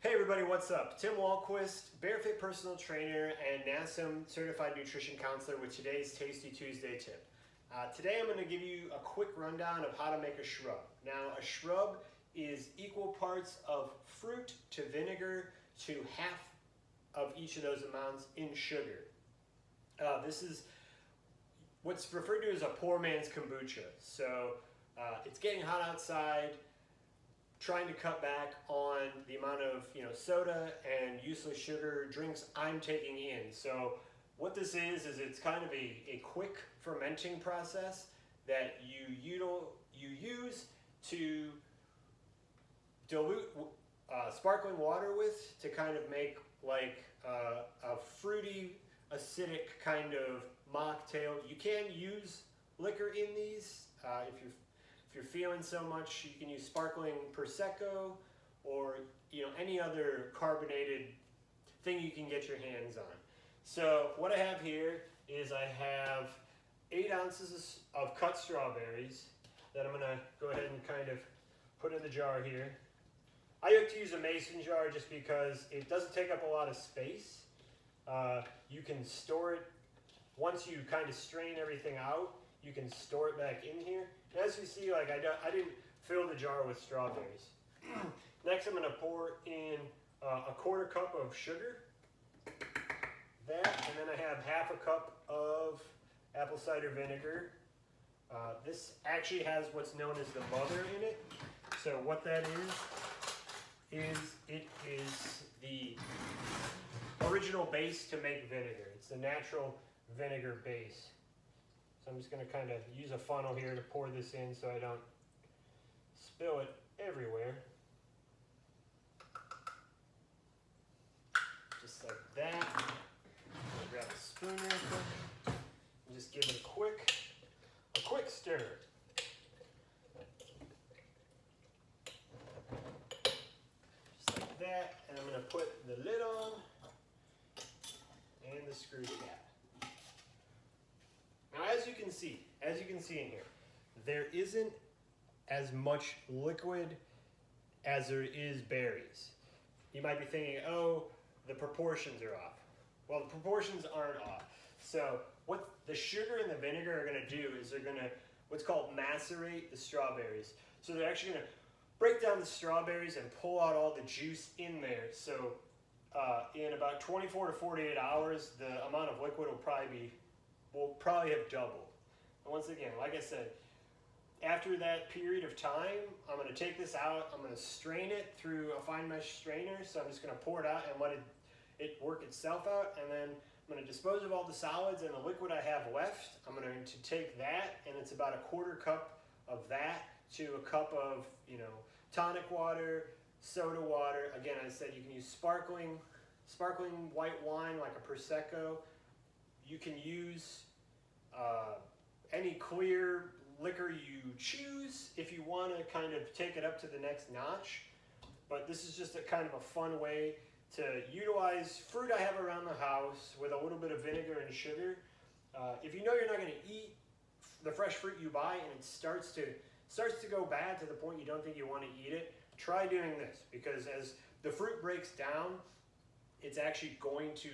Hey everybody, what's up? Tim Walquist, BearFit personal trainer and NASM certified nutrition counselor with today's Tasty Tuesday tip. Today I'm going to give you a quick rundown of how to make a shrub. Now a shrub is equal parts of fruit to vinegar to half of each of those amounts in sugar. This is what's referred to as a poor man's kombucha. So it's getting hot outside, trying to cut back on the amount of soda and useless sugar drinks I'm taking in. So what this is it's kind of a quick fermenting process that you use to dilute sparkling water with to kind of make like a fruity, acidic kind of mocktail. You can use liquor in these if you're feeling so much. You can use sparkling Prosecco or any other carbonated thing you can get your hands on. So what I have here is I have 8 ounces of cut strawberries that I'm going to go ahead and kind of put in the jar here. I like to use a mason jar just because it doesn't take up a lot of space. You can store it once you kind of strain everything out. You can store it back in here. And as you see, like I didn't fill the jar with strawberries. Next, I'm going to pour in a 1/4 cup of sugar. That, and then I have half a cup of apple cider vinegar. This actually has what's known as the mother in it. So what that is it is the original base to make vinegar. It's the natural vinegar base. So I'm just going to kind of use a funnel here to pour this in so I don't spill it everywhere. Just like that. I'm going to grab a spoon real quick and just give it a quick stir. Just like that. And I'm going to put the lid on and the screw cap. Now as you can see in here, there isn't as much liquid as there is berries. You might be thinking, oh, the proportions are off. Well, the proportions aren't off. So what the sugar and the vinegar are going to do is they're going to what's called macerate the strawberries. So they're actually going to break down the strawberries and pull out all the juice in there. So in about 24 to 48 hours, the amount of liquid will probably have doubled. And once again, like I said, after that period of time, I'm going to take this out, I'm going to strain it through a fine mesh strainer. So I'm just going to pour it out and let it work itself out, and then I'm going to dispose of all the solids and the liquid I have left. I'm going to take that, and it's about a 1/4 cup of that to a cup of tonic water, soda water. Again, I said you can use sparkling white wine like a Prosecco. You can use any clear liquor you choose if you want to kind of take it up to the next notch. But this is just a kind of a fun way to utilize fruit I have around the house with a little bit of vinegar and sugar. If you know you're not going to eat the fresh fruit you buy and it starts to go bad to the point you don't think you want to eat it, try doing this, because as the fruit breaks down, it's actually going to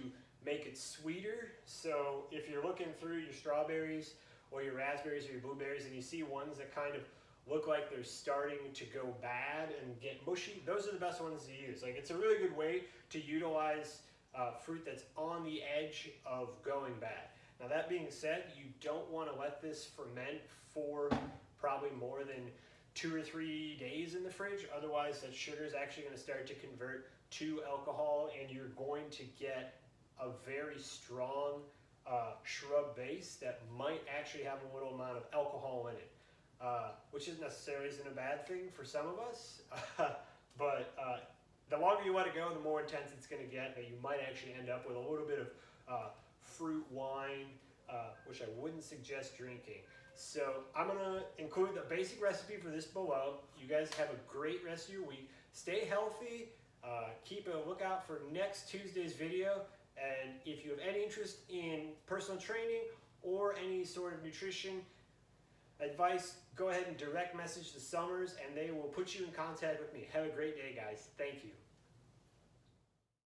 make it sweeter. So if you're looking through your strawberries or your raspberries or your blueberries and you see ones that kind of look like they're starting to go bad and get mushy, those are the best ones to use. Like, it's a really good way to utilize fruit that's on the edge of going bad. Now that being said, you don't want to let this ferment for probably more than 2 or 3 days in the fridge. Otherwise that sugar is actually going to start to convert to alcohol and you're going to get a very strong shrub base that might actually have a little amount of alcohol in it, which isn't necessarily a bad thing for some of us. But the longer you let it go, the more intense it's going to get, and you might actually end up with a little bit of fruit wine, which I wouldn't suggest drinking. So I'm going to include the basic recipe for this below. You guys have a great rest of your week. Stay healthy. Keep a lookout for next Tuesday's video. And if you have any interest in personal training or any sort of nutrition advice, go ahead and direct message the Summers and they will put you in contact with me. Have a great day, guys. Thank you.